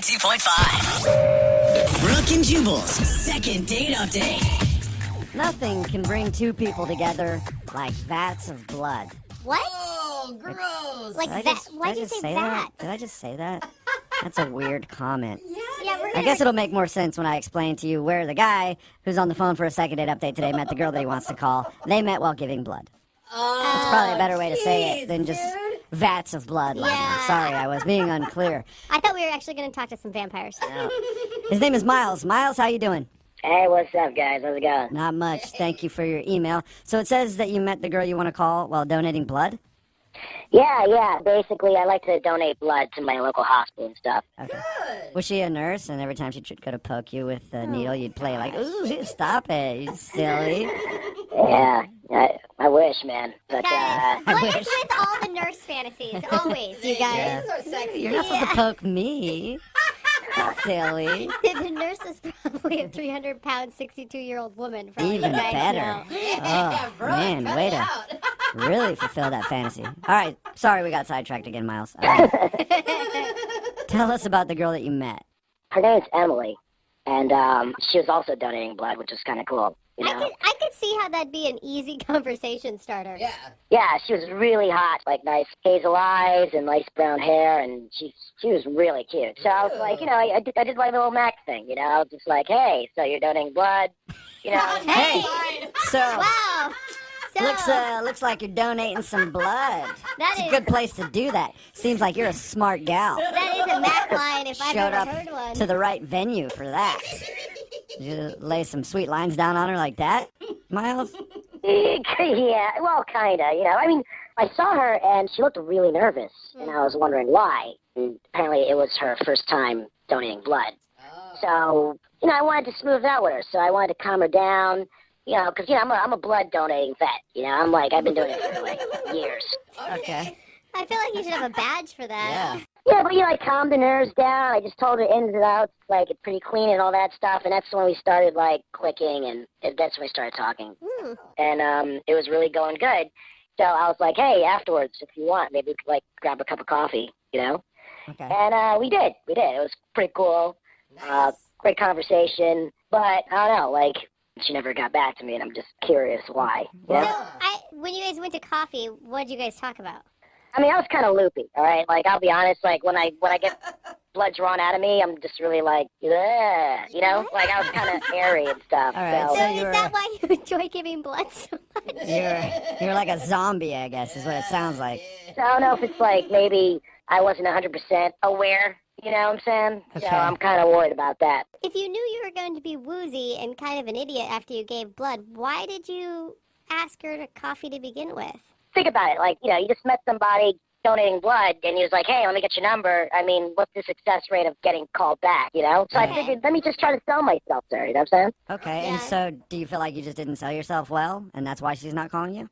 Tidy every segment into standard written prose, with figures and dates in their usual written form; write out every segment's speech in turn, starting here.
92.5. Brooke and Jubal's second date update. Nothing can bring two people together like vats of blood. What? Oh, gross. Like that? Why'd you say that? Did I just say that? That's a weird comment. Yeah, we're I guess it'll make more sense when I explain to you where the guy who's on the phone for a second date update today met the girl that he wants to call. They met while giving blood. That's probably a better way to say it than just vats of blood. Like Yeah. Sorry, I was being unclear. I thought we were actually going to talk to some vampires. His name is Miles. Miles, how you doing? Hey, what's up, guys? How's it going? Not much. Thank you for your email. So it says that you met the girl you want to call while donating blood? Yeah. Basically, I like to donate blood to my local hospital and stuff. Okay. Was she a nurse, and every time she'd go to poke you with a needle, you'd play like, ooh, stop it, you silly. Yeah, I wish, man. But, Guys, what wish. is with all the nurse fantasies? Always, you guys. So sexy. You're not supposed to poke me. Silly. The nurse is probably a 300-pound, 62-year-old woman. From Even you guys better. know. Oh, Bro, man, cut way it to out. really fulfill that fantasy. All right, sorry we got sidetracked again, Miles. All right. Tell us about the girl that you met. her name's Emily, and she was also donating blood, which was kind of cool. You know? I could see how that'd be an easy conversation starter. Yeah. Yeah, she was really hot, like nice hazel eyes and nice brown hair, and she was really cute. So I was like, I did my little Mac thing, I was just like, hey, so you're donating blood, Hey, so Wow. So, looks like you're donating some blood. That It's a is- good place to do that. Seems like you're a smart gal. that is a Mac line if I've Showed ever up heard one. to the right venue for that. Did you lay some sweet lines down on her like that, Miles? Yeah, well, kind of, I mean, I saw her, and she looked really nervous, and I was wondering why. And apparently it was her first time donating blood. So, I wanted to smooth it out with her, so I wanted to calm her down, because, I'm a blood donating vet, I've been doing it for, like, years. Okay. I feel like you should have a badge for that. Yeah. Yeah, but, I calmed the nerves down. I just told her ins and outs, like, it's pretty clean and all that stuff, and that's when we started, like, clicking, and that's when we started talking. And it was really going good. So I was like, hey, afterwards, if you want, maybe we could, like, grab a cup of coffee, Okay. And we did. It was pretty cool. Great conversation. But, I don't know, like, she never got back to me, and I'm just curious why. So, when you guys went to coffee, what did you guys talk about? I mean, I was kind of loopy, all right? Like, I'll be honest, like, when I get blood drawn out of me, I'm just really like, ugh, Like, I was kind of airy and stuff. All right, So So is you're- that why you enjoy giving blood so much? You're like a zombie, I guess, is what it sounds like. So I don't know if it's like maybe I wasn't 100% aware, you know what I'm saying? So Okay. I'm kind of worried about that. If you knew you were going to be woozy and kind of an idiot after you gave blood, why did you ask her to coffee to begin with? Think about it. Like, you just met somebody donating blood, and he was like, hey, let me get your number. I mean, what's the success rate of getting called back, So I figured, let me just try to sell myself to her, you know what I'm saying? Okay, and Yeah. so do you feel like you just didn't sell yourself well, and that's why she's not calling you?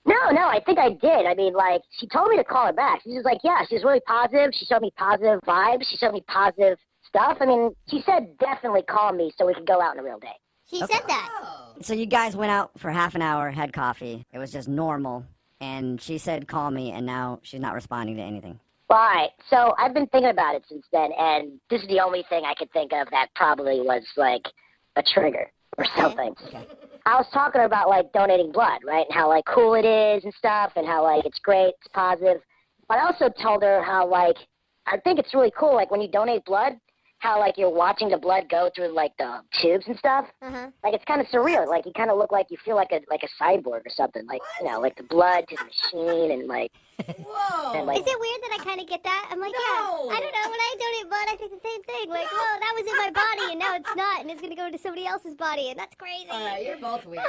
No, I think I did. I mean, like, she told me to call her back. She was like, yeah, she was really positive. She showed me positive vibes. She showed me positive stuff. I mean, she said definitely call me so we could go out on a real date. She said that. Oh. So you guys went out for half an hour, had coffee. It was just normal, and she said call me, and now she's not responding to anything. All right, so I've been thinking about it since then, and this is the only thing I could think of that probably was, like, a trigger or something. Okay. I was talking to her about, like, donating blood, right, and how, like, cool it is and stuff, and how, like, it's great, it's positive. But I also told her how, like, I think it's really cool, like, when you donate blood, how, like, you're watching the blood go through, like, the tubes and stuff. Uh-huh. Like, it's kind of surreal. Like, you kind of look like you feel like a cyborg or something. Like, like the blood to the machine and, like, Whoa. and, like, Is it weird that I kind of get that? I'm like, No. yeah, I don't know. When I donate blood, I think the same thing. Like, whoa, that was in my body, and now it's not, and it's going to go to somebody else's body, and that's crazy. All right, you're both weird.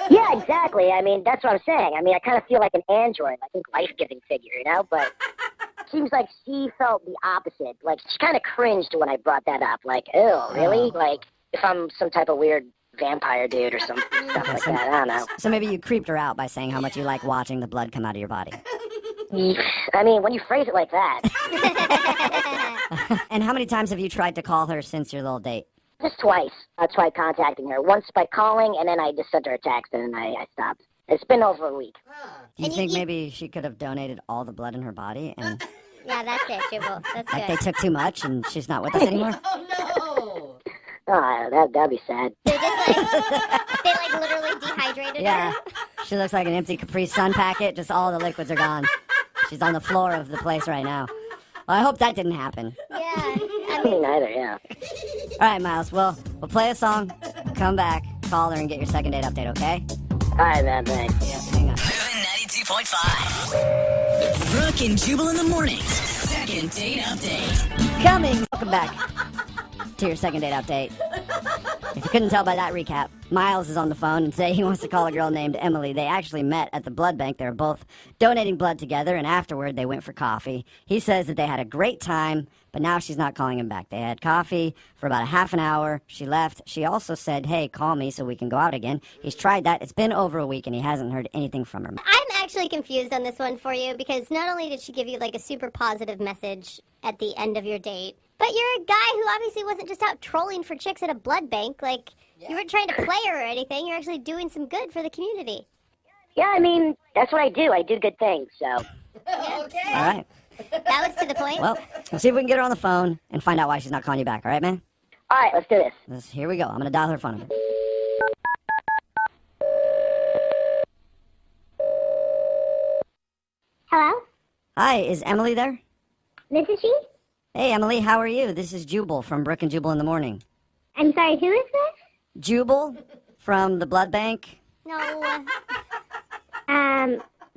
yeah, exactly. I mean, that's what I'm saying. I mean, I kind of feel like an android, I think life-giving figure, But seems like she felt the opposite. Like, she kind of cringed when I brought that up. Like, ew, really? Like, if I'm some type of weird vampire dude or some stuff like that. I don't know. So maybe you creeped her out by saying how much you like watching the blood come out of your body. I mean, when you phrase it like that, And how many times have you tried to call her since your little date? just twice I tried contacting her. Once by calling, and then I just sent her a text, and then I stopped. It's been over a week. Do you And think you- maybe she could have donated all the blood in her body and Yeah, that's it, Jubal. That's Like good. they took too much and she's not with us anymore? Oh no. Oh, that'd be sad. They just they literally dehydrated Yeah. her. She looks like an empty Capri Sun packet. Just all the liquids are gone. She's on the floor of the place right now. Well, I hope that didn't happen. Yeah. I Me mean, neither, yeah. All right, Miles. Well, we'll play a song, come back, call her, and get your second date update, okay? All right, man, thanks. Yeah, hang on. Moving 92.5. Brooke and Jubal in the mornings. Second date update. Coming. Welcome back to your second date update. If you couldn't tell by that recap, Miles is on the phone and say he wants to call a girl named Emily. They actually met at the blood bank. They were both donating blood together, and afterward they went for coffee. He says that they had a great time, but now she's not calling him back. They had coffee for about a half an hour. She left. She also said, hey, call me so we can go out again. He's tried that. It's been over a week, and he hasn't heard anything from her. I'm actually confused on this one for you because not only did she give you like a super positive message at the end of your date, but you're a guy who obviously wasn't just out trolling for chicks at a blood bank. Like, you weren't trying to play her or anything. You're actually doing some good for the community. Yeah, I mean, that's what I do. I do good things, so. Okay. All right. That was to the point. Well, we'll see if we can get her on the phone and find out why she's not calling you back. All right, man? All right, let's do this. Here we go. I'm going to dial her phone number. Hello? Hi, is Emily there? This is she? Hey, Emily, how are you? This is Jubal from Brooke and Jubal in the Morning. I'm sorry, who is this? Jubal from the blood bank. No.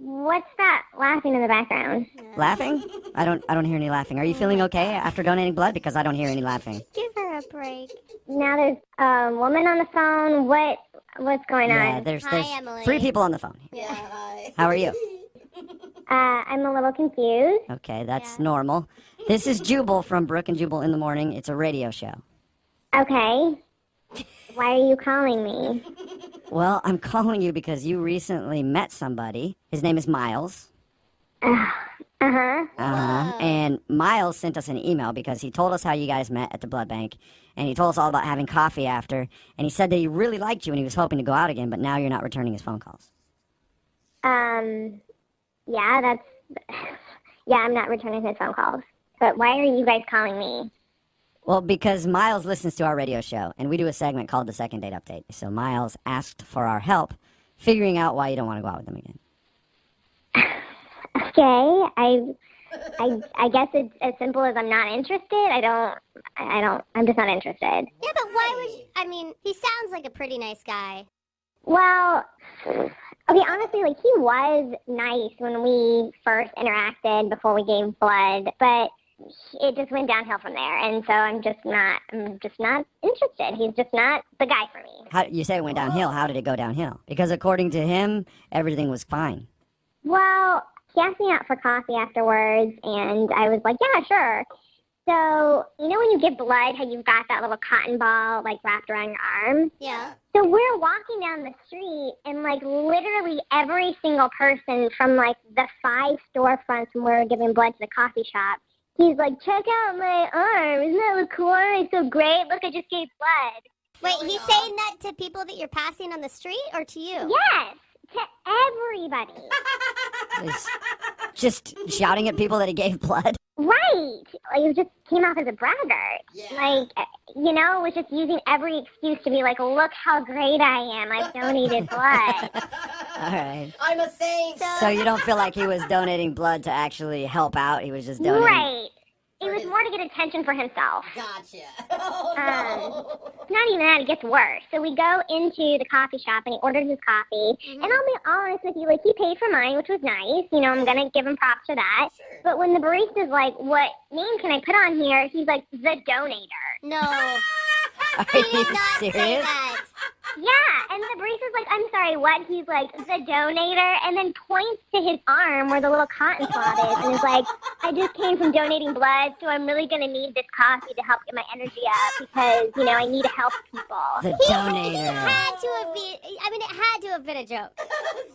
What's that laughing in the background? Laughing? I don't hear any laughing. Are you feeling okay after donating blood? Because I don't hear any laughing. Give her a break. Now there's a woman on the phone. What's going Yeah, on? there's Hi, Emily. 3 people on the phone. Yeah. Hi. How are you? I'm a little confused. Okay, that's normal. This is Jubal from Brooke and Jubal in the Morning. It's a radio show. Okay. Why are you calling me? Well, I'm calling you because you recently met somebody. His name is Miles. Uh-huh. And Miles sent us an email because he told us how you guys met at the blood bank, and he told us all about having coffee after, and he said that he really liked you and he was hoping to go out again, but now you're not returning his phone calls. Yeah, I'm not returning his phone calls. But why are you guys calling me? Well, because Miles listens to our radio show, and we do a segment called the Second Date Update. So Miles asked for our help figuring out why you don't want to go out with him again. Okay, I guess it's as simple as I'm not interested. I'm just not interested. Yeah, but why would you, I mean, he sounds like a pretty nice guy. Well, okay, honestly, like, he was nice when we first interacted before we gave blood, but it just went downhill from there, and so I'm just not interested. He's just not the guy for me. How, you say it went downhill. How did it go downhill? Because according to him, everything was fine. Well, he asked me out for coffee afterwards, and I was like, yeah, sure. So, you know when you give blood, how you've got that little cotton ball, like, wrapped around your arm? Yeah. So we're walking down the street, and, like, literally every single person from, like, the 5 storefronts when we were giving blood to the coffee shop, he's like, check out my arm. Isn't that look cool? It's so great. Look, I just gave blood. Wait, he's saying that to people that you're passing on the street or to you? Yes, to everybody. He's just shouting at people that he gave blood. Right. Like, it just came off as a braggart. Yeah. Like, you know, was just using every excuse to be like, look how great I am. I've donated blood. All right. I'm a saint. So you don't feel like he was donating blood to actually help out? He was just donating. Right. It was more to get attention for himself. Gotcha. Oh, no. Not even that, it gets worse. So we go into the coffee shop and he orders his coffee. And I'll be honest with you, like, he paid for mine, which was nice. You know, I'm going to give him props for that. Sure. But when the barista's like, what name can I put on here? He's like, the donator. No. Are you serious? Yeah, and the barista's like, I'm sorry, what? He's like, the donator, and then points to his arm where the little cotton swab is, and is like, I just came from donating blood, so I'm really going to need this coffee to help get my energy up, because, you know, I need to help people. The donator. It had to have been a joke.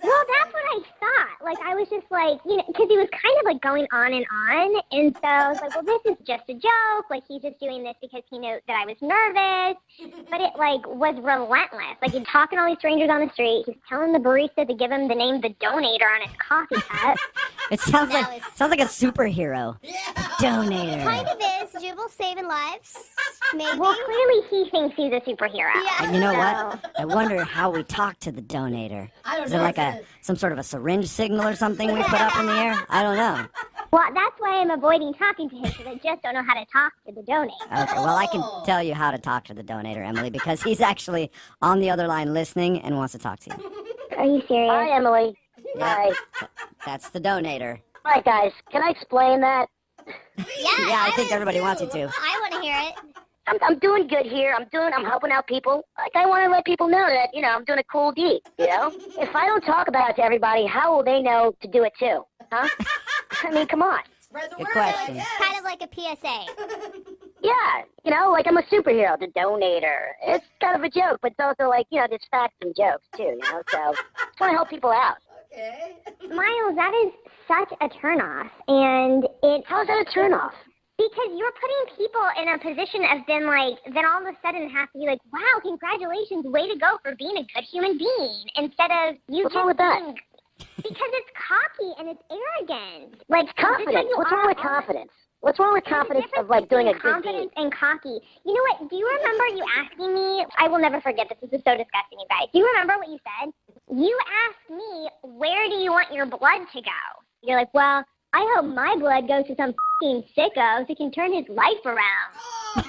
Well, that's what I thought. Like, I was just like, you know, because he was kind of, like, going on, and so I was like, well, this is just a joke. Like, he's just doing this because he knew that I was nervous, but it, like, was relentless. Like, he's talking to all these strangers on the street. He's telling the barista to give him the name The Donator on his coffee cup. It sounds like a superhero superhero. Yeah. Donator. Kind of is. Jubal saving lives. Maybe. Well, clearly he thinks he's a superhero. Yeah. And you know So- what? I wonder how we talk to the donator. I don't Is know. it like some sort of a syringe signal or something we put up in the air? I don't know. Well, that's why I'm avoiding talking to him, because I just don't know how to talk to the donator. Okay, well, I can tell you how to talk to the donator, Emily, because he's actually on the other line listening and wants to talk to you. Are you serious? Hi, Emily. Yeah. Hi. That's the donator. All right, guys. Can I explain that? Yeah, I think everybody wants you to. I want to hear it. I'm doing good here. I'm helping out people. Like, I want to let people know that, I'm doing a cool deed, If I don't talk about it to everybody, how will they know to do it too? Huh? I mean, come on. Spread the Good word. question. Yes. Kind of like a PSA. Yeah, like I'm a superhero, the donator. It's kind of a joke, but it's also like, there's facts and jokes too, so just want to help people out. Okay. Miles, that is such a turnoff, and How's that a turnoff? because you're putting people in a position of then all of a sudden have to be like, wow, congratulations, way to go for being a good human being, instead of you What's just wrong with that? being, because it's cocky and it's arrogant. Like, Confidence. What's wrong with confidence? What's wrong with confidence of doing a good confidence deed? and cocky. You know what? Do you remember you asking me? I will never forget this. This is so disgusting, you guys. Do you remember what you said? You asked me, where do you want your blood to go? You're like, well, I hope my blood goes to some f***ing sicko so he can turn his life around. What?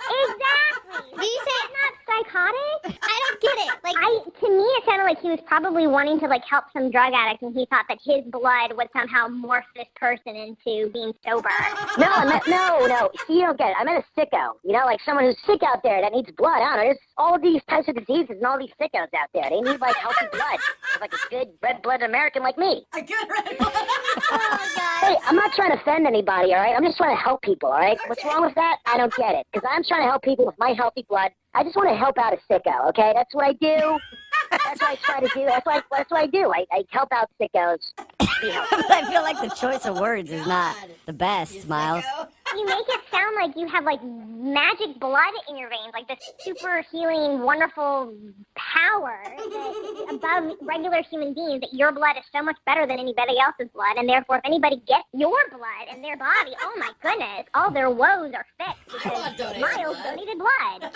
Exactly. Did you say Isn't that psychotic? I don't get it. Like, To me, it sounded like he was probably wanting to help some drug addict, and he thought that his blood would somehow morph this person into being sober. No, no. See, you don't get it. I meant a sicko. Like someone who's sick out there that needs blood. I don't know. There's all these types of diseases and all these sickos out there. They need healthy blood. Like a good red-blooded American like me. A good red blood. oh god. Hey, I'm not trying to offend anybody, all right? I'm just trying to help people, all right? What's wrong with that? I don't get it. Because I'm trying to help people with my healthy blood. I just want to help out a sicko, okay? That's what I do. That's what I try to do. That's what I do. I help out sickos. Be healthy. But I feel like the choice of words is not the best, Miles. You make it sound like you have magic blood in your veins, like this super healing, wonderful power that is above regular human beings, that your blood is so much better than anybody else's blood, and therefore if anybody gets your blood in their body, oh my goodness, all their woes are fixed want because donated Miles blood. donated blood.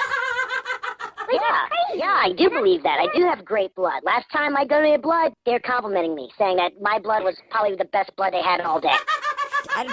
Yeah, I do believe that. I do have great blood. Last time I donated blood, they're complimenting me, saying that my blood was probably the best blood they had all day.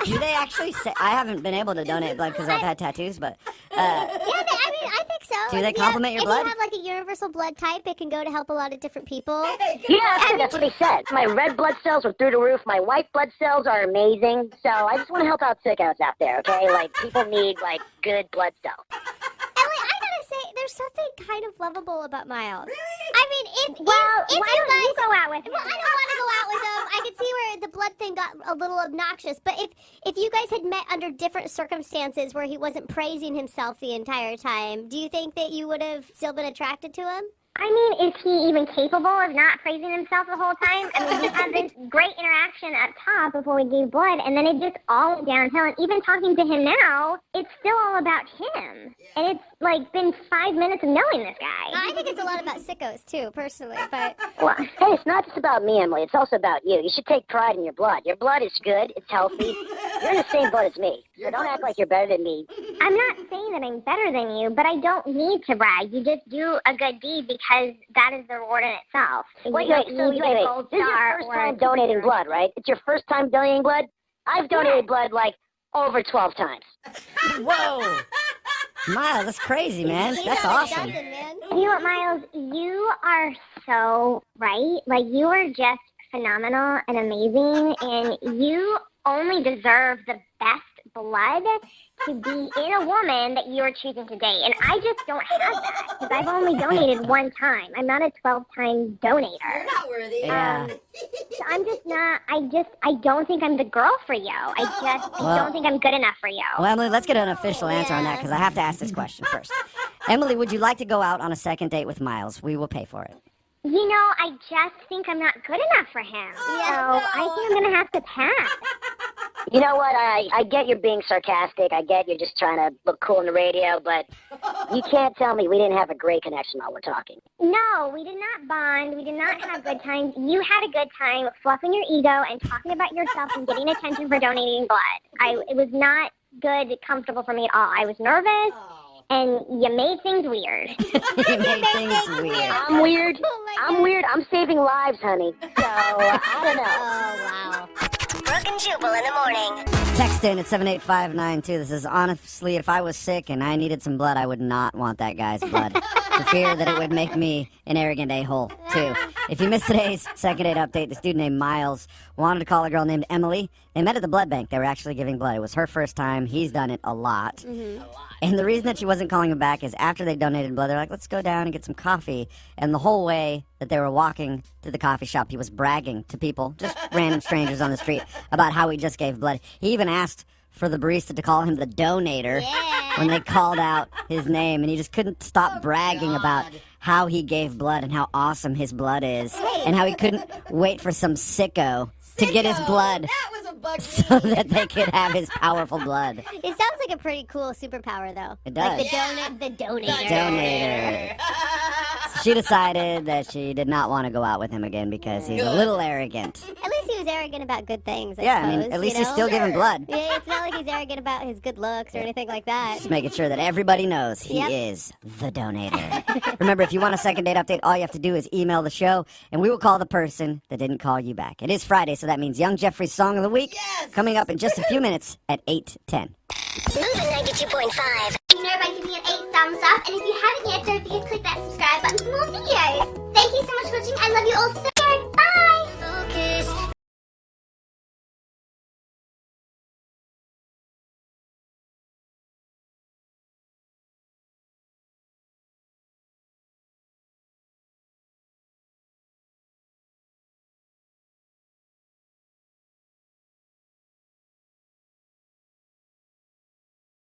Do they actually say? I haven't been able to donate blood because I've had tattoos, but Yeah, I think so. Do they compliment your if blood? you have a universal blood type, it can go to help a lot of different people. Yeah, that's what they said. My red blood cells were through the roof. My white blood cells are amazing. So I just want to help out sickos out there, okay? People need, good blood cells. Emily, I gotta say, there's something kind of lovable about Miles. I mean, if Well, why why don't you go out with him? Well, I don't want to go out with him. I could see where the blood thing got a little obnoxious. But if you guys had met under different circumstances where he wasn't praising himself the entire time, do you think that you would have still been attracted to him? I mean, is he even capable of not praising himself the whole time? I mean, we had this great interaction up top before we gave blood, and then it just all went downhill. And even talking to him now, it's still all about him. And it's been 5 minutes of knowing this guy. I think it's a lot about sickos too, personally. But Well, hey, it's not just about me, Emily. It's also about you. You should take pride in your blood. Your blood is good. It's healthy. You're in the same blood as me. So don't act like you're better than me. I'm not saying that I'm better than you, but I don't need to brag. You just do a good deed because that is the reward in itself. Wait. You don't need a gold This is star your first or time donating blood, right? It's your first time donating blood? I've donated blood, over 12 times. whoa, Miles, that's crazy, man. he's That's on a awesome. dozen, man. You know what, Miles? You are so right. You are just phenomenal and amazing, and you only deserve the best blood to be in a woman that you are choosing to date. And I just don't have that because I've only donated one time. I'm not a 12-time donator. You're not worthy. Yeah. So I'm just not, I don't think I'm the girl for you. I don't think I'm good enough for you. Well, Emily, let's get an official answer on that because I have to ask this question first. Emily, would you like to go out on a second date with Miles? We will pay for it. You know, I just think I'm not good enough for him. So I think I'm going to have to pass. You know what? I get you're being sarcastic. I get you're just trying to look cool on the radio, but you can't tell me we didn't have a great connection while we're talking. No, we did not bond. We did not have good times. You had a good time fluffing your ego and talking about yourself and getting attention for donating blood. It was not good, comfortable for me at all. I was nervous, and you made things weird. You made things weird. I'm weird. Oh, I'm weird. I'm saving lives, honey. So, I don't know. Oh, wow. Brooke and Jubal in the morning. Text in at 78592. This is honestly, if I was sick and I needed some blood, I would not want that guy's blood. The fear that it would make me an arrogant a-hole, too. If you missed today's second date update, this dude named Miles wanted to call a girl named Emily. They met at the blood bank. They were actually giving blood. It was her first time. He's done it a lot. And the reason that she wasn't calling him back is after they donated blood, they're like, let's go down and get some coffee. And the whole way that they were walking to the coffee shop, he was bragging to people, just random strangers on the street, about how he just gave blood. He even asked for the barista to call him the donator when they called out his name. And he just couldn't stop bragging about how he gave blood and how awesome his blood is. And how he couldn't wait for some sicko to get his blood That was a bug. so that they could have his powerful blood. It sounds like a pretty cool superpower, though. It does. Like the donator. Donator. She decided that she did not want to go out with him again because he's a little arrogant. At least he was arrogant about good things, I Yeah, I suppose, mean, at least you he's know? still giving blood. Yeah, it's not like he's arrogant about his good looks or anything like that. Just making sure that everybody knows he Yep. is the donator. Remember, if you want a second date update, all you have to do is email the show, and we will call the person that didn't call you back. It is Friday, so that means Young Jeffrey's Song of the Week coming up in just a few minutes at 8:10. Moving 92.5. You know by giving it 8 thumbs up, and if you haven't yet, don't forget to click that subscribe button for more videos. Thank you so much for watching. I love you all so